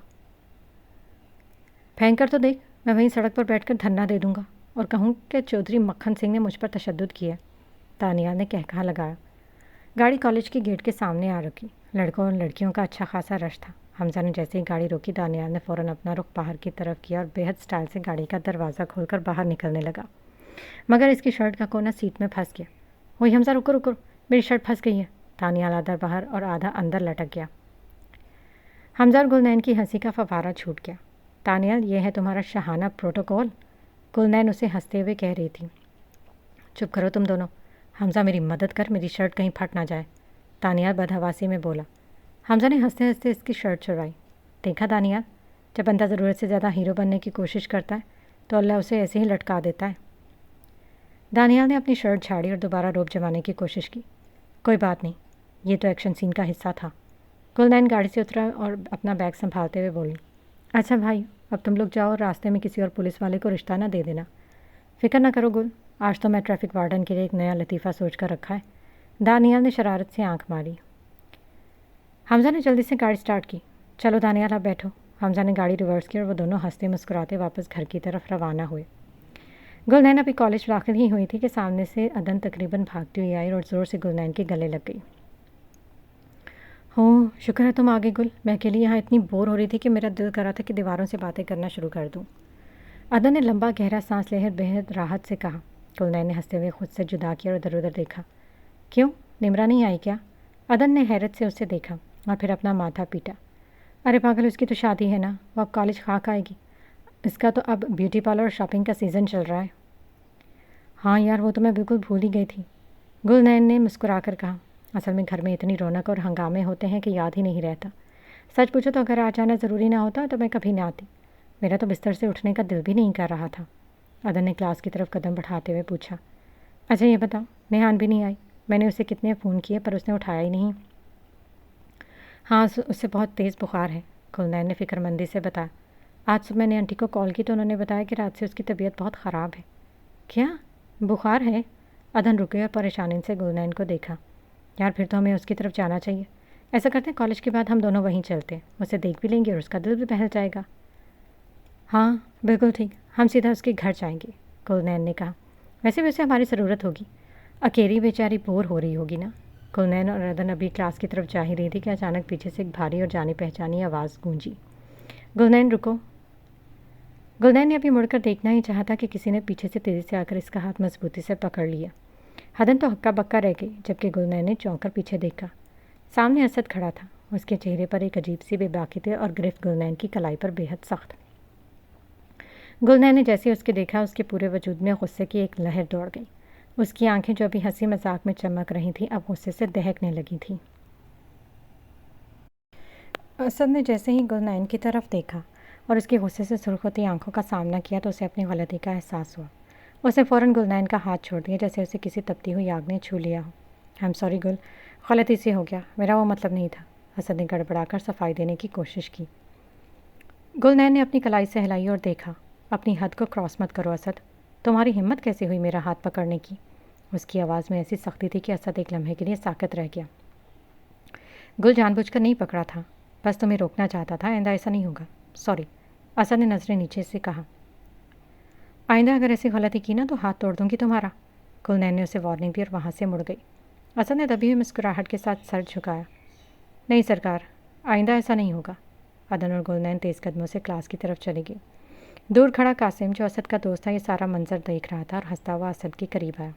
फेंक कर तो देख, मैं वहीं सड़क पर बैठकर धरना दे दूंगा और कहूँ कि चौधरी मक्खन सिंह ने मुझ पर तशद्दुद किया। दानियाल ने कहकहा लगाया। गाड़ी कॉलेज के गेट के सामने आ रुकी। लड़कों और लड़कियों का अच्छा खासा रश था। हमजा ने जैसे ही गाड़ी रोकी, दानियाल ने फ़ौरन अपना रुख बाहर की तरफ किया और बेहद स्टाइल से गाड़ी का दरवाज़ा खोलकर बाहर निकलने लगा, मगर इसकी शर्ट का कोना सीट में फंस गया। वही हमजा, रुको रुको, मेरी शर्ट फंस गई है। दानियाल आधा बाहर और आधा अंदर लटक गया। हमजा और गुलनैन की हंसी का फव्वारा छूट गया। दानियाल, ये है तुम्हारा शहाना प्रोटोकॉल? गुलनैन उसे हंसते हुए कह रही थी। चुप करो तुम दोनों। हमजा, मेरी मदद कर, मेरी शर्ट कहीं फट ना जाए। दानियाल बदहवासी में बोला। हमजा ने हंसते हंसते इसकी शर्ट चुराई। देखा दानियाल, जब बंदा ज़रूरत से ज़्यादा हीरो बनने की कोशिश करता है तो अल्लाह उसे ऐसे ही लटका देता है। दानियाल ने अपनी शर्ट झाड़ी और दोबारा रोब जमाने की कोशिश की। कोई बात नहीं, ये तो एक्शन सीन का हिस्सा था। गुलनैन गाड़ी से उतरा और अपना बैग संभालते हुए बोली। अच्छा भाई, अब तुम लोग जाओ और रास्ते में किसी और पुलिस वाले को रिश्ता ना दे देना। फिक्र ना करो गुल, आज तो मैं ट्रैफिक वार्डन के लिए एक नया लतीफ़ा सोच कर रखा है। दानियाल ने शरारत से आंख मारी। हमजा ने जल्दी से गाड़ी स्टार्ट की। चलो दानियाल, आप बैठो। हमजा ने गाड़ी रिवर्स की और वो दोनों हंसते मुस्कुराते वापस घर की तरफ रवाना हुए। गुलनैन अभी कॉलेज दाखिल ही हुई थी कि सामने से अदन तकरीबन भागती हुई आई और ज़ोर से गुलनैन के गले लग गई। हो, शुक्र है तुम आ गई गुल। मैं अकेली यहाँ इतनी बोर हो रही थी कि मेरा दिल कर रहा था कि दीवारों से बातें करना शुरू कर दूँ। अदन ने लंबा गहरा सांस लेकर बेहद राहत से कहा। गुलनैन ने हंसते हुए खुद से जुदा किया और इधर उधर देखा। क्यों, निमरा नहीं आई क्या? अदन ने हैरत से उसे देखा और फिर अपना माथा पीटा। अरे पागल, उसकी तो शादी है ना, वो अब कॉलेज खाक आएगी। इसका तो अब ब्यूटी पार्लर और शॉपिंग का सीज़न चल रहा है। हाँ यार, वो तो मैं बिल्कुल भूल ही गई थी। गुलनैन ने मुस्कुरा कर कहा। असल में घर में इतनी रौनक और हंगामे होते हैं कि याद ही नहीं रहता। सच पूछो तो अगर आ जाना ज़रूरी ना होता तो मैं कभी ना आती। मेरा तो बिस्तर से उठने का दिल भी नहीं कर रहा था। अदन ने क्लास की तरफ कदम बढ़ाते हुए पूछा। अच्छा ये बताओ, नेहान भी नहीं आई? मैंने उसे कितने फ़ोन किए पर उसने उठाया ही नहीं। हाँ, उससे बहुत तेज़ बुखार है, गुलनैन ने फ़िक्रमंदी से बताया। आज सुबह मैंने आंटी को कॉल की तो उन्होंने बताया कि रात से उसकी तबीयत बहुत ख़राब है। क्या बुखार है? अदन रुके और परेशानी से गुलनैन को देखा। यार, फिर तो हमें उसकी तरफ जाना चाहिए। ऐसा करते हैं, कॉलेज के बाद हम दोनों वहीं चलते हैं, उसे देख भी लेंगे और उसका दिल भी बहल जाएगा। हाँ बिल्कुल ठीक, हम सीधा उसके घर जाएंगे, गुलनैन ने कहा। वैसे वैसे हमारी ज़रूरत होगी, अकेली बेचारी बोर हो रही होगी ना। गुलनैन और अदन अभी क्लास की तरफ जा ही रही थी कि अचानक पीछे से एक भारी और जानी पहचानी आवाज़ गूंजी। गुलनैन रुको। गुलनैन ने अभी मुड़कर देखना ही चाहा था कि किसी ने पीछे से तेज़ी से आकर इसका हाथ मजबूती से पकड़ लिया। अदन तो हक्का बक्का रह गई, जबकि गुलनैन ने चौंक कर पीछे देखा। सामने असद खड़ा था। उसके चेहरे पर एक अजीब सी बेबाकी थी और गिरफ्त गुलनैन की कलाई पर बेहद सख्त। गुलनैन ने जैसे उसके देखा, उसके पूरे वजूद में गुस्से की एक लहर दौड़ गई। उसकी आंखें जो अभी हंसी मजाक में चमक रही थीं, अब गुस्से से दहकने लगी थीं। असद ने जैसे ही गुलनैन की तरफ देखा और उसके गुस्से से सुर्ख होती आंखों का सामना किया तो उसे अपनी गलती का एहसास हुआ। उसने फ़ौरन गुलनैन का हाथ छोड़ दिया, जैसे उसे किसी तपती हुई आग ने छू लिया हो। आई एम सॉरी गुल, गलती से हो गया, मेरा वो मतलब नहीं था। असद ने गड़बड़ाकर सफाई देने की कोशिश की। गुलनैन ने अपनी कलाई से हिलाई और देखा। अपनी हद को क्रॉस मत करो असद, तुम्हारी हिम्मत कैसे हुई मेरा हाथ पकड़ने की? उसकी आवाज़ में ऐसी सख्ती थी कि असद एक लम्हे के लिए साकत रह गया। गुल, जानबूझकर नहीं पकड़ा था, बस तुम्हें रोकना चाहता था। आइंदा ऐसा नहीं होगा। सॉरी, असद ने नज़रें नीचे से कहा। आइंदा अगर ऐसी गलती की ना तो हाथ तोड़ दूंगी तुम्हारा। गुलनैन ने उसे वार्निंग दी और वहाँ से मुड़ गई। असद ने दबी हुई मुस्कुराहट के साथ सर झुकाया। नहीं सरकार, आइंदा ऐसा नहीं होगा। अदन और गुलनैन तेज़ कदमों से क्लास की तरफ चली गई। दूर खड़ा कासिम, जो असद का दोस्त था, ये सारा मंजर देख रहा था और हंसता हुआ असद के करीब आया।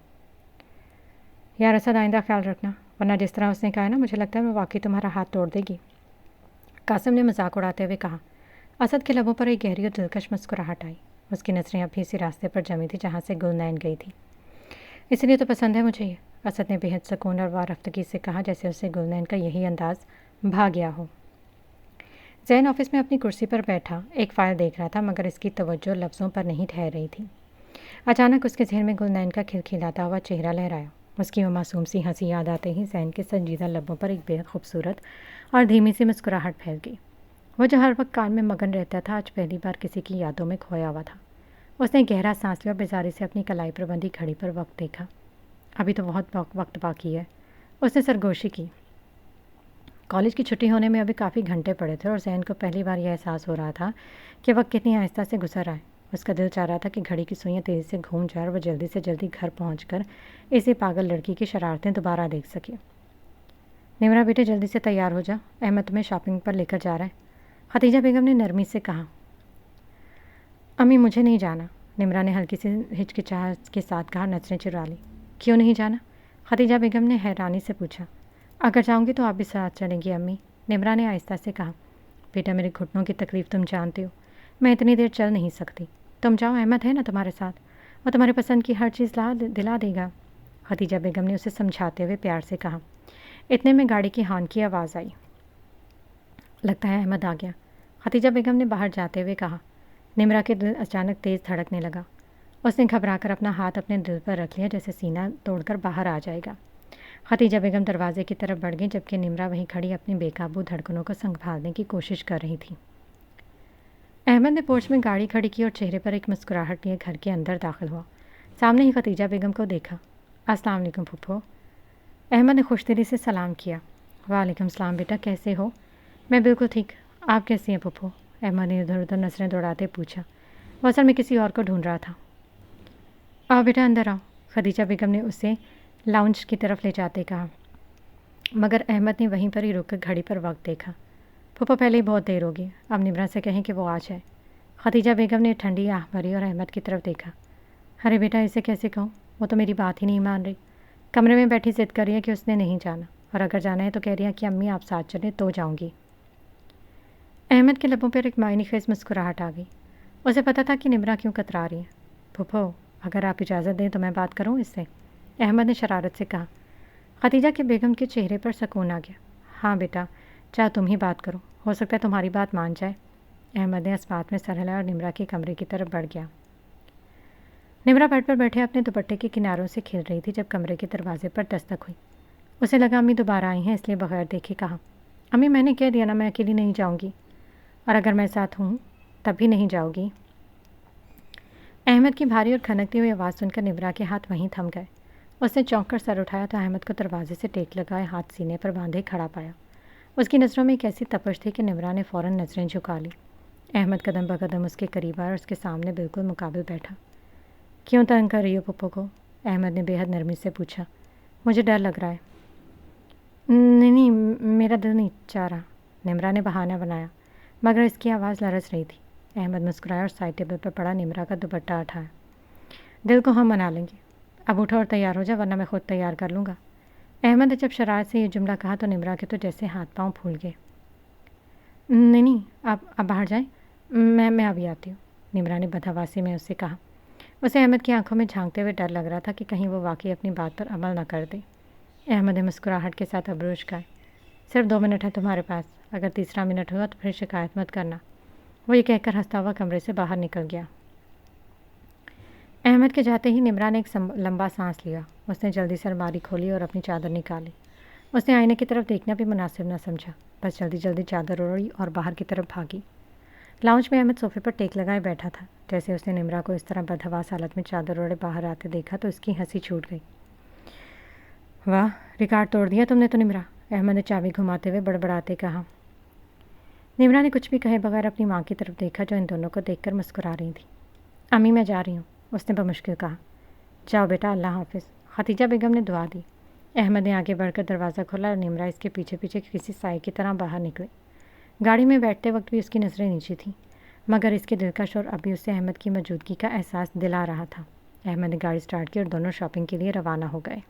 यार असद, आइंदा ख्याल रखना, वरना जिस तरह उसने कहा ना, मुझे लगता है मैं वाकई तुम्हारा हाथ तोड़ देगी। कासिम ने मजाक उड़ाते हुए कहा। असद के लबों पर एक गहरी और दिलकश मुस्कुराहट आई। उसकी नज़रें अभी इसी रास्ते पर जमी थी जहाँ से गुलनैन गई थी। इसलिए तो पसंद है मुझे ये, असद ने बेहद सुकून और वारफ्तगी से कहा, जैसे उसे गुलनैन का यही अंदाज भा गया हो। जैन ऑफिस में अपनी कुर्सी पर बैठा एक फ़ाइल देख रहा था, मगर इसकी तवज्जो लफ्ज़ों पर नहीं ठहर रही थी। अचानक उसके जहन में गुलनैन का खिलखिलाता हुआ चेहरा लहराया। उसकी वो मासूम सी हंसी याद आते ही जैन के संजीदा लबों पर एक बेहद खूबसूरत और धीमी सी मुस्कुराहट फैल गई। वो जो हर वक्त काम में मगन रहता था, आज पहली बार किसी की यादों में खोया हुआ था। उसने गहरा सांस लिया और बेजारी से अपनी कलाई पर बंधी घड़ी पर वक्त देखा। अभी तो बहुत वक्त बाकी है। उसने सरगोशी की। कॉलेज की छुट्टी होने में अभी काफ़ी घंटे पड़े थे और जैन को पहली बार यह एहसास हो रहा था कि वक्त कितनी आहिस्ता से गुजर आए। उसका दिल चाह रहा था कि घड़ी की सुइयां तेज़ी से घूम जाए और वह जल्दी से जल्दी घर पहुंचकर इसी पागल लड़की की शरारतें दोबारा देख सके। निमरा बेटे, जल्दी से तैयार हो जा, अहमद तुम्हें शॉपिंग पर लेकर जा रहा है, खतीजा बेगम ने नरमी से कहा। अम्मी, मुझे नहीं जाना, निमरा ने हल्की सी हिचकिचाहट के साथ कहा, नजरें चुरा ली। क्यों नहीं जाना? खतीजा बेगम ने हैरानी से पूछा। अगर जाऊंगी तो आप भी साथ चलेंगी अम्मी, निमरा ने आहिस्ता से कहा। बेटा, मेरे घुटनों की तकलीफ़ तुम जानते हो, मैं इतनी देर चल नहीं सकती। तुम जाओ, अहमद है ना तुम्हारे साथ, वो तुम्हारी पसंद की हर चीज़ दिला देगा, खतीजा बेगम ने उसे समझाते हुए प्यार से कहा। इतने में गाड़ी की हॉर्न की आवाज़ आई। लगता है अहमद आ गया, खतीजा बेगम ने बाहर जाते हुए कहा। निमरा के दिल अचानक तेज़ धड़कने लगा। उसने घबराकर अपना हाथ अपने दिल पर रख लिया, जैसे सीना तोड़कर बाहर आ जाएगा। खतीजा बेगम दरवाजे की तरफ बढ़ गई, जबकि निमरा वहीं खड़ी अपनी बेकाबू धड़कनों को संभालने की कोशिश कर रही थी। अहमद ने पोर्च में गाड़ी खड़ी की और चेहरे पर एक मुस्कुराहट लिए घर के अंदर दाखिल हुआ। सामने ही खतीजा बेगम को देखा। अस्सलाम वालेकुम फूफो, अहमद ने खुशदिली से सलाम किया। वालेकुम सलाम बेटा, कैसे हो? मैं बिल्कुल ठीक, आप कैसी हैं फूफो? अहमद ने इधर उधर नजरें दौड़ाते पूछा। वो असल में किसी और को ढूंढ रहा था। आओ बेटा, अंदर आओ, खदीजा बेगम ने उसे लाउंज की तरफ ले जाते कहा। मगर अहमद ने वहीं पर ही रुककर घड़ी पर वक्त देखा। फूफा, पहले ही बहुत देर होगी, अब निमरा से कहें कि वो आ जाए। खदीजा बेगम ने ठंडी आह भरी और अहमद की तरफ देखा। अरे बेटा, इसे कैसे कहूँ, वो तो मेरी बात ही नहीं मान रही। कमरे में बैठी जिद कर रही है कि उसने नहीं जाना, और अगर जाना है तो कह रही है कि अम्मी आप साथ चलें तो जाऊँगी। अहमद के लबों पर एक मायनी खेज मुस्कुराहट आ गई। उसे पता था कि निमरा क्यों कतरा रही है। फूफो, अगर आप इजाज़त दें तो मैं बात करूं इससे, अहमद ने शरारत से कहा। खदीजा के बेगम के चेहरे पर सुकून आ गया। हाँ बेटा, चाहे तुम ही बात करो, हो सकता है तुम्हारी बात मान जाए। अहमद ने इस बात में सर हिलाया और निमरा के कमरे की तरफ बढ़ गया। निमरा बेड पर बैठे अपने दुपट्टे के किनारों से खेल रही थी जब कमरे के दरवाजे पर दस्तक हुई। उसे लगा अम्मी दोबारा आई हैं, इसलिए बगैर देखे कहा, अम्मी मैंने कह दिया ना, मैं अकेली नहीं जाऊँगी, और अगर मैं साथ हूँ तब भी नहीं जाओगी। अहमद की भारी और खनकती हुई आवाज़ सुनकर निमरा के हाथ वहीं थम गए। उसने चौंक कर सर उठाया तो अहमद को दरवाजे से टेक लगाए हाथ सीने पर बांधे खड़ा पाया। उसकी नज़रों में एक ऐसी तपश थी कि निमरा ने फ़ौरन नज़रें झुका ली। अहमद कदम ब कदम उसके करीब आया और उसके सामने बिल्कुल मुकाबिल बैठा। क्यों तंग कर रही हो पप्पो को? अहमद ने बेहद नरमी से पूछा। मुझे डर लग रहा है। नहीं नहीं, मेरा दिल नहीं चाह रहा, निमरा ने बहाना बनाया, मगर इसकी आवाज़ लरस रही थी। अहमद मुस्कुराया और साइड टेबल पर पड़ा निमरा का दुपट्टा उठाया। दिल को हम मना लेंगे, अब उठो और तैयार हो जा, वरना मैं खुद तैयार कर लूँगा। अहमद ने जब शरारत से ये जुमला कहा तो निमरा के तो जैसे हाथ पांव फूल गए। नहीं नहीं, आप बाहर जाएं, मैं अभी आती हूँ, निमरा ने बदहवासी में उससे कहा। उसे अहमद की आंखों में झांकते हुए डर लग रहा था कि कहीं वो वाकई अपनी बात पर अमल न कर दे। अहमद ने मुस्कुराहट के साथ अबरूज खाए। सिर्फ 2 मिनट है तुम्हारे पास, अगर तीसरा मिनट हुआ तो फिर शिकायत मत करना। वो ये कहकर हंसता हुआ कमरे से बाहर निकल गया। अहमद के जाते ही निमरा ने एक लंबा सांस लिया। उसने जल्दी से अलमारी खोली और अपनी चादर निकाली। उसने आईने की तरफ देखना भी मुनासिब न समझा, बस जल्दी जल्दी चादर ओढ़ी और बाहर की तरफ भागी। लाउंज में अहमद सोफे पर टेक लगाए बैठा था। जैसे उसने निमरा को इस तरह बदहवास हालत में चादर ओढ़े बाहर आते देखा तो उसकी हंसी छूट गई। वाह, रिकॉर्ड तोड़ दिया तुमने तो निमरा, अहमद ने चाबी घुमाते हुए बड़बड़ाते कहा। निमरा ने कुछ भी कहे बगैर अपनी माँ की तरफ देखा, जो इन दोनों को देखकर मुस्कुरा रही थी। अम्मी मैं जा रही हूँ, उसने बमुश्किल कहा। जाओ बेटा, अल्लाह हाफिज़, खतीजा बेगम ने दुआ दी। अहमद ने आगे बढ़कर दरवाज़ा खोला और निमरा इसके पीछे पीछे किसी साए की तरह बाहर निकले। गाड़ी में बैठते वक्त भी उसकी नज़रें नीचे थीं, मगर इसके दिलकश और अभी उससे अहमद की मौजूदगी का एहसास दिला रहा था। अहमद ने गाड़ी स्टार्ट की और दोनों शॉपिंग के लिए रवाना हो गए।